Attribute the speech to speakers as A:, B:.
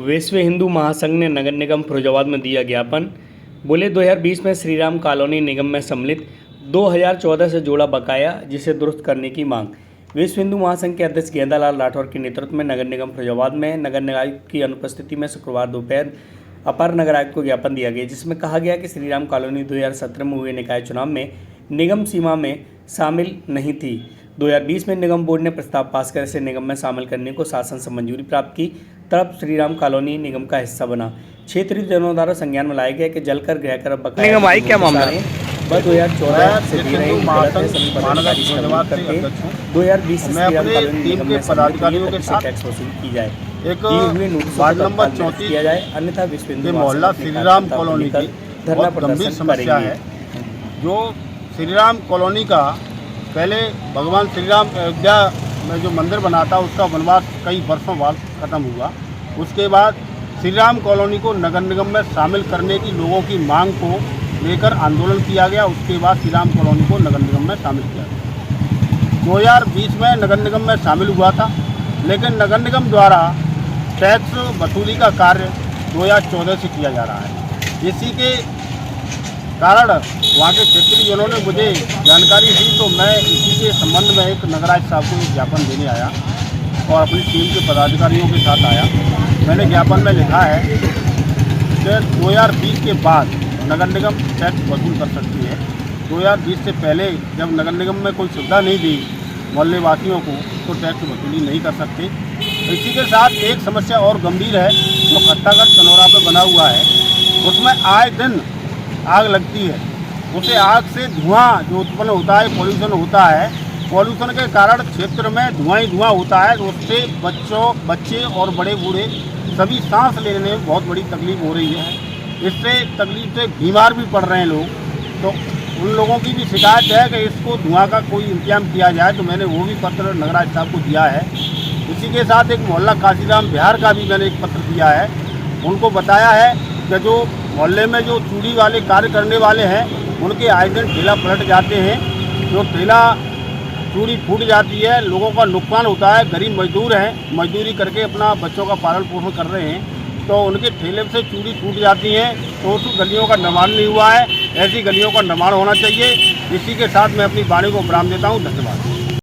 A: विश्व हिंदू महासंघ ने नगर निगम फिरोजाबाद में दिया ज्ञापन। बोले 2020 में श्रीराम कॉलोनी निगम में सम्मिलित 2014 से जोड़ा बकाया, जिसे दुरुस्त करने की मांग। विश्व हिंदू महासंघ के अध्यक्ष गेंदालाल राठौर के नेतृत्व में नगर निगम फिरोजाबाद में नगर आयुक्त की अनुपस्थिति में शुक्रवार दोपहर अपर नगर आयुक्त को ज्ञापन दिया गया, जिसमें कहा गया कि श्रीराम कॉलोनी 2017 में हुए निकाय चुनाव में निगम सीमा में शामिल नहीं थी। 2020 में निगम बोर्ड ने प्रस्ताव पास कर इसे निगम में शामिल करने को शासन से मंजूरी प्राप्त की, तब श्रीराम कॉलोनी निगम का हिस्सा बना। क्षेत्रीय जनों द्वारा संज्ञान में लाया गया कि जलकर गृहकर बकाया
B: निगम आई क्या मामला है?
A: 2014 से दे रहे हैं, 2020
C: मैं अपने टीम के पदाधिकारियों के साथ
A: टैक्स वसूल की जाए,
C: एक वार्ड नंबर 34
A: किया जाए, अन्यथा विश्व हिंदू
C: मोहल्ला श्रीराम कॉलोनी की बहुत गंभीर समस्या है। जो श्रीराम कॉलोनी का पहले भगवान श्रीराम अयोध्या में जो मंदिर बना था, उसका वनवास कई वर्षों बाद खत्म हुआ। उसके बाद श्रीराम कॉलोनी को नगर निगम में शामिल करने की लोगों की मांग को लेकर आंदोलन किया गया। उसके बाद श्रीराम कॉलोनी को नगर निगम में शामिल किया गया। 2020 में नगर निगम में शामिल हुआ था, लेकिन नगर निगम द्वारा टैक्स वसूली का कार्य 2014 से किया जा रहा है। इसी के कारण वहाँ के क्षेत्रीय जनों ने मुझे जानकारी दी, तो मैं इसी के संबंध में एक नगर आयुक्त साहब को एक ज्ञापन देने आया और अपनी टीम के पदाधिकारियों के साथ आया। मैंने ज्ञापन में लिखा है कि 2020 के बाद नगर निगम टैक्स वसूल कर सकती है। 2020 से पहले जब नगर निगम में कोई सुविधा नहीं दी मोहल्ले वासियों को, तो टैक्स वसूली नहीं कर सकते। इसी के साथ एक समस्या और गंभीर है, जो खट्टागढ़ चनौरा पर बना हुआ है, उसमें आए दिन आग लगती है। उसे आग से धुआं जो उत्पन्न होता है, पॉल्यूशन होता है। पॉल्यूशन के कारण क्षेत्र में धुआं ही धुआं होता है। उससे बच्चे और बड़े बूढ़े सभी सांस लेने में बहुत बड़ी तकलीफ हो रही है। इससे तकलीफ से बीमार भी पड़ रहे हैं लोग। तो उन लोगों की भी शिकायत है कि इसको धुआं का कोई इंतजाम किया जाए, तो मैंने वो भी पत्र नगराज साहब को दिया है। इसी के साथ एक मोहल्ला काशीराम बिहार का भी मैंने एक पत्र दिया है। उनको बताया है कि जो मोहल्ले में जो चूड़ी वाले कार्य करने वाले हैं, उनके आए दिन ठेला पलट जाते हैं। जो ठेला चूड़ी फूट जाती है, लोगों का नुकसान होता है। गरीब मजदूर हैं, मजदूरी करके अपना बच्चों का पालन पोषण कर रहे हैं, तो उनके ठेले से चूड़ी फूट जाती हैं। तो उस गलियों का निर्माण नहीं हुआ है। ऐसी गलियों का निर्माण होना चाहिए। इसी के साथ मैं अपनी वाणी को विराम देता हूँ। धन्यवाद।